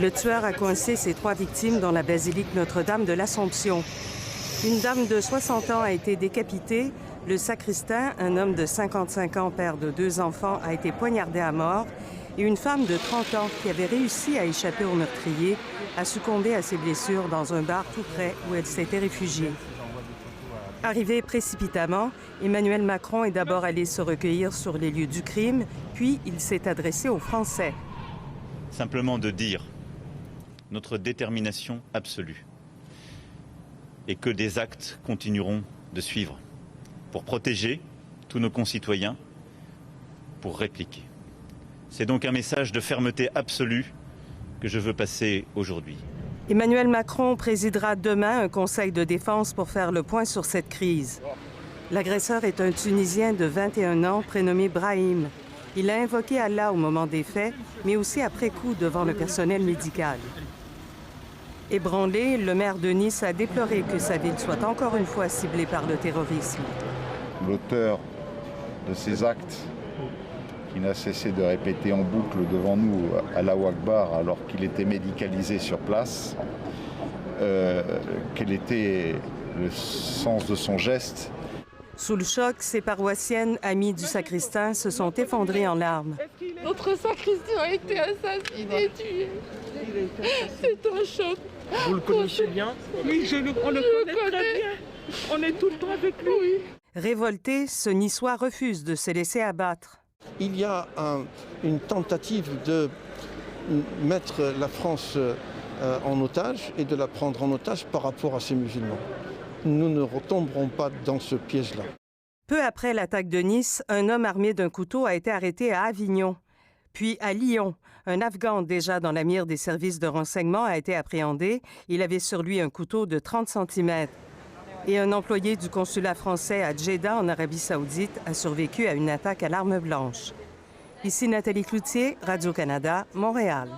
Le tueur a coincé ses 3 victimes dans la basilique Notre-Dame de l'Assomption. Une dame de 60 ans a été décapitée. Le sacristain, un homme de 55 ans, père de 2 enfants, a été poignardé à mort. Et une femme de 30 ans qui avait réussi à échapper au meurtrier a succombé à ses blessures dans un bar tout près où elle s'était réfugiée. Arrivé précipitamment, Emmanuel Macron est d'abord allé se recueillir sur les lieux du crime, puis il s'est adressé aux Français. Simplement de dire notre détermination absolue et que des actes continueront de suivre pour protéger tous nos concitoyens, pour répliquer. C'est donc un message de fermeté absolue que je veux passer aujourd'hui. Emmanuel Macron présidera demain un conseil de défense pour faire le point sur cette crise. L'agresseur est un Tunisien de 21 ans prénommé Brahim. Il a invoqué Allah au moment des faits, mais aussi après coup devant le personnel médical. Ébranlé, le maire de Nice a déploré que sa ville soit encore une fois ciblée par le terrorisme. L'auteur de ces actes, qui n'a cessé de répéter en boucle devant nous Allahu Akbar alors qu'il était médicalisé sur place, quel était le sens de son geste. Sous le choc, ses paroissiennes, amies du sacristain, se sont effondrées en larmes. Notre sacristain a été assassiné, tué. C'est un choc. Vous le connaissez bien? Oui, on le connaît très bien. On est tout le temps avec lui. Oui. Révolté, ce Niçois refuse de se laisser abattre. Il y a une tentative de mettre la France en otage et de la prendre en otage par rapport à ces musulmans. Nous ne retomberons pas dans ce piège-là. Peu après l'attaque de Nice, un homme armé d'un couteau a été arrêté à Avignon. Puis à Lyon, un Afghan déjà dans la mire des services de renseignement a été appréhendé. Il avait sur lui un couteau de 30 cm. Et un employé du consulat français à Djeddah, en Arabie saoudite, a survécu à une attaque à l'arme blanche. Ici Nathalie Cloutier, Radio-Canada, Montréal.